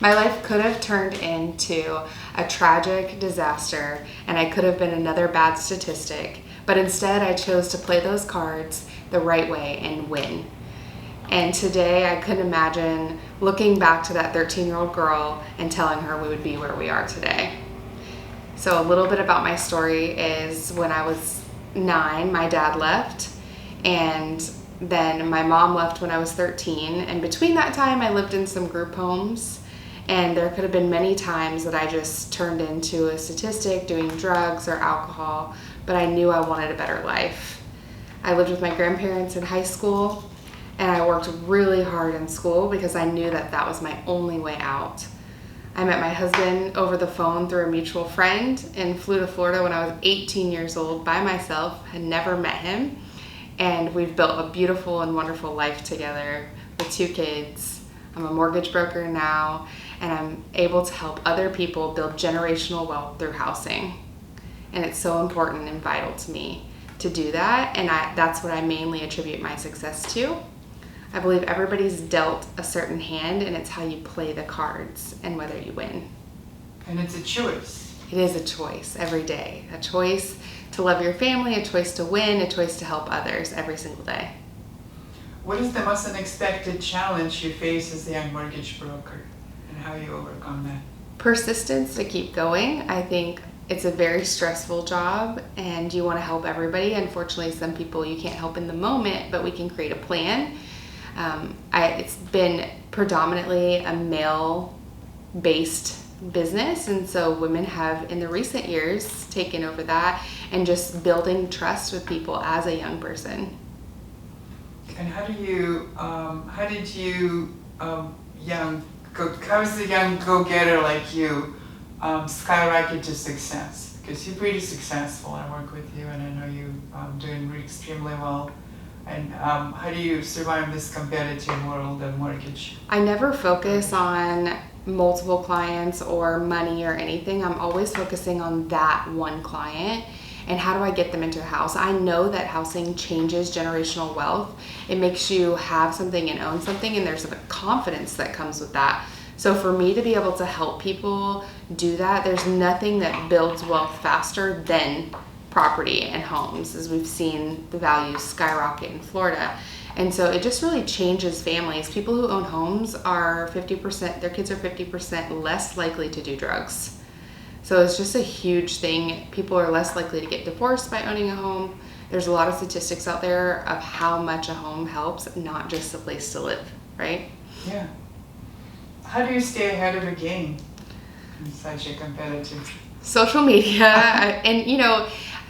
My life could have turned into a tragic disaster, and I could have been another bad statistic, but instead I chose to play those cards the right way and win. And today I couldn't imagine looking back to that 13-year-old girl and telling her we would be where we are today. So a little bit about my story is when I was 9, my dad left, and then my mom left when I was 13. And between that time, I lived in some group homes, and there could have been many times that I just turned into a statistic doing drugs or alcohol, but I knew I wanted a better life. I lived with my grandparents in high school, and I worked really hard in school because I knew that that was my only way out. I met my husband over the phone through a mutual friend and flew to Florida when I was 18 years old by myself, had never met him, and we've built a beautiful and wonderful life together with 2 kids. I'm a mortgage broker now, and I'm able to help other people build generational wealth through housing. And it's so important and vital to me to do that, and that's what I mainly attribute my success to. I believe everybody's dealt a certain hand, and it's how you play the cards and whether you win. And it's a choice. It is a choice every day. A choice to love your family, a choice to win, a choice to help others every single day. What is the most unexpected challenge you face as a young mortgage broker, and how you overcome that? Persistence to keep going. I think it's a very stressful job, and you want to help everybody. Unfortunately, some people you can't help in the moment, but we can create a plan. It's been predominantly a male-based business, and so women have in the recent years taken over that and just building trust with people as a young person. And how did you how's a young go-getter like you skyrocket to success? Because you're pretty successful. I work with you, and I know you doing extremely well. And how do you survive this competitive world of mortgage? I never focus on multiple clients or money or anything. I'm always focusing on that one client and how do I get them into a house. I know that housing changes generational wealth. It makes you have something and own something, and there's a confidence that comes with that. So for me to be able to help people do that, there's nothing that builds wealth faster than property and homes, as we've seen the values skyrocket in Florida. And so it just really changes families. People who own homes are 50%, their kids are 50% less likely to do drugs. So it's just a huge thing. People are less likely to get divorced by owning a home. There's a lot of statistics out there of how much a home helps, not just a place to live, right? Yeah. How do you stay ahead of the game in such a competitive? Social media, and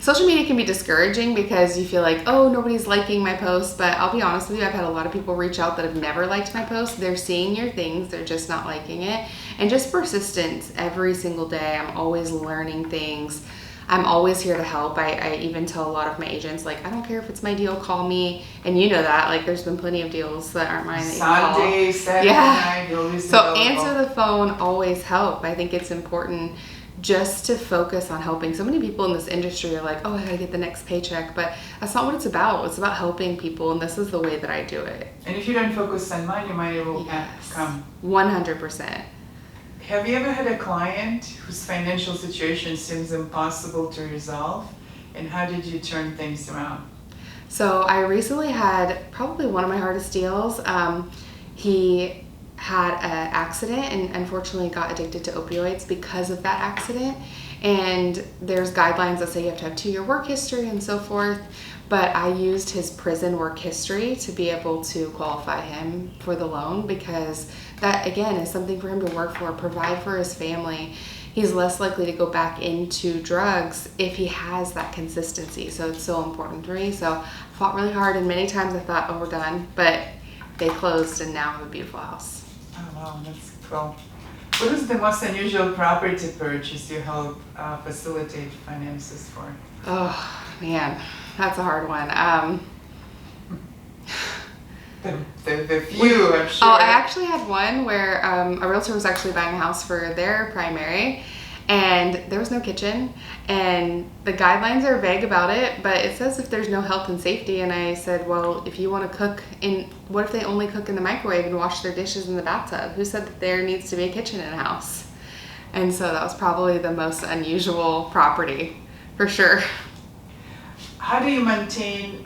social media can be discouraging because you feel like, oh, nobody's liking my posts, but I'll be honest with you, I've had a lot of people reach out that have never liked my posts. They're seeing your things, they're just not liking it. And just persistence every single day. I'm always learning things. I'm always here to help. I even tell a lot of my agents, like, I don't care if it's my deal, call me. And you know that, like, there's been plenty of deals that aren't mine that you Sunday, call. Saturday night, you'll be So answer the phone, always help. I think it's important just to focus on helping. So many people in this industry are like, oh, I gotta get the next paycheck, but that's not what it's about. It's about helping people, and this is the way that I do it. And if you don't focus on money, money will come. 100%. Have you ever had a client whose financial situation seems impossible to resolve? And how did you turn things around? So I recently had probably one of my hardest deals. He had an accident and unfortunately got addicted to opioids because of that accident. And there's guidelines that say you have to have 2-year work history and so forth. But I used his prison work history to be able to qualify him for the loan, because that, again, is something for him to work for, provide for his family. He's less likely to go back into drugs if he has that consistency. So it's so important for me. So I fought really hard, and many times I thought, oh, we're done. But they closed, and now I have a beautiful house. Oh, wow, that's cool. What is the most unusual property purchase you help facilitate finances for? Oh, man, that's a hard one. The few, I'm sure. Oh, I actually had one where a realtor was actually buying a house for their primary, And there was no kitchen, and the guidelines are vague about it, but it says if there's no health and safety. And I said, well, if you want to cook what if they only cook in the microwave and wash their dishes in the bathtub? Who said that there needs to be a kitchen in a house? And so that was probably the most unusual property, for sure. How do you maintain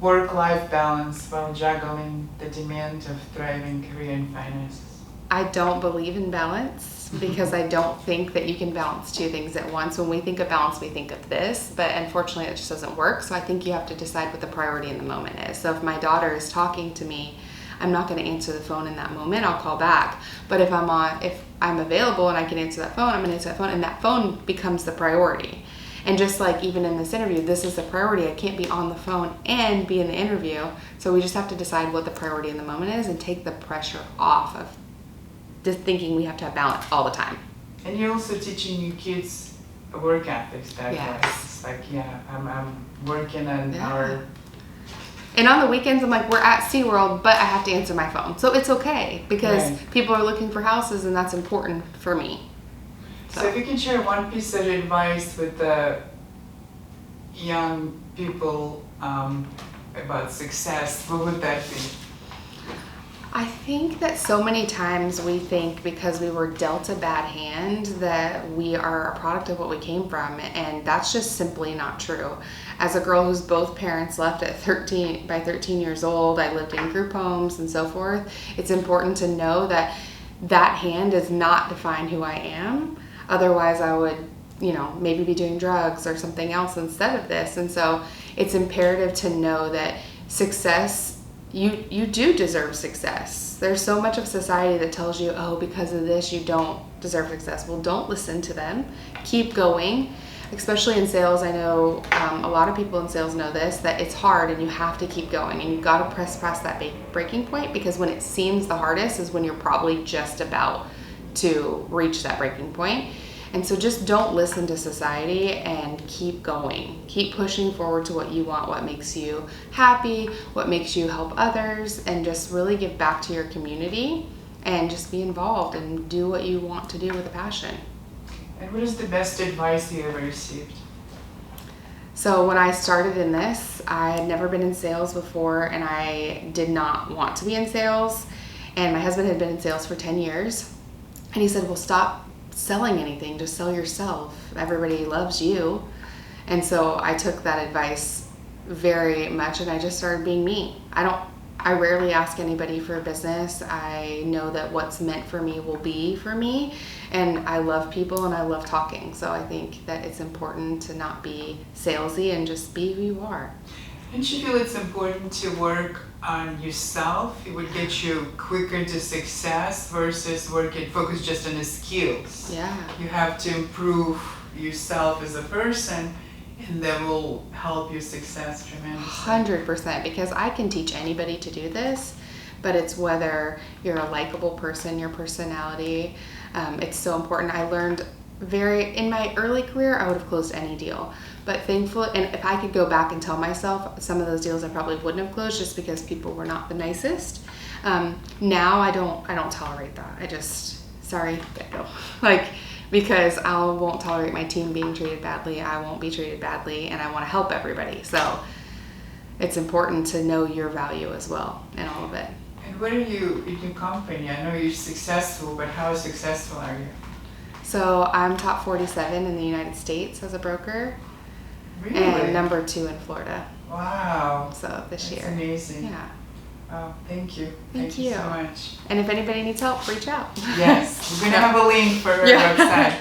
work-life balance while juggling the demand of thriving career and finances? I don't believe in balance because I don't think that you can balance two things at once. When we think of balance, we think of this, but unfortunately it just doesn't work. So I think you have to decide what the priority in the moment is. So if my daughter is talking to me, I'm not going to answer the phone in that moment. I'll call back. But if I'm available and I can answer that phone, I'm going to answer that phone, and that phone becomes the priority. And just like even in this interview, this is the priority. I can't be on the phone and be in the interview. So we just have to decide what the priority in the moment is and take the pressure off of just thinking we have to have balance all the time. And you're also teaching your kids work ethics that way. Yes. It's like, I'm working on our... And on the weekends, I'm like, we're at SeaWorld, but I have to answer my phone. So it's okay because people are looking for houses, and that's important for me. So if you can share one piece of advice with the young people about success, what would that be? I think that so many times we think because we were dealt a bad hand that we are a product of what we came from, and that's just simply not true. As a girl whose both parents left at 13 years old, I lived in group homes and so forth. It's important to know that that hand does not define who I am. Otherwise, I would, maybe be doing drugs or something else instead of this. And so it's imperative to know that success, you do deserve success. There's so much of society that tells you, oh, because of this, you don't deserve success. Well, don't listen to them. Keep going. Especially in sales, I know a lot of people in sales know this, that it's hard and you have to keep going. And you've got to press past that breaking point, because when it seems the hardest is when you're probably just about to reach that breaking point. And so just don't listen to society and keep going. Keep pushing forward to what you want, what makes you happy, what makes you help others, and just really give back to your community and just be involved and do what you want to do with a passion. And what is the best advice you ever received? So when I started in this, I had never been in sales before, and I did not want to be in sales. And my husband had been in sales for 10 years. And he said, well, stop selling anything, just sell yourself. Everybody loves you. And so I took that advice very much, and I just started being me. I rarely ask anybody for a business. I know that what's meant for me will be for me, and I love people and I love talking. So I think that it's important to not be salesy and just be who you are. Don't you feel it's important to work on yourself? It would get you quicker to success versus focus just on the skills. Yeah. You have to improve yourself as a person, and that will help your success tremendously. 100%, because I can teach anybody to do this, but it's whether you're a likable person, your personality. It's so important. I learned in my early career, I would have closed any deal. But thankfully, and if I could go back and tell myself, some of those deals I probably wouldn't have closed just because people were not the nicest. Now I don't tolerate that. I just, sorry, go. Because I won't tolerate my team being treated badly. I won't be treated badly, and I want to help everybody. So it's important to know your value as well in all of it. And what are you in your company? I know you're successful, but how successful are you? So I'm top 47 in the United States as a broker. Really? And number 2 in Florida. Wow. So this year. That's amazing. Yeah. Oh, thank you. Thank you so much. And if anybody needs help, reach out. Yes, we're going to have a link for our website.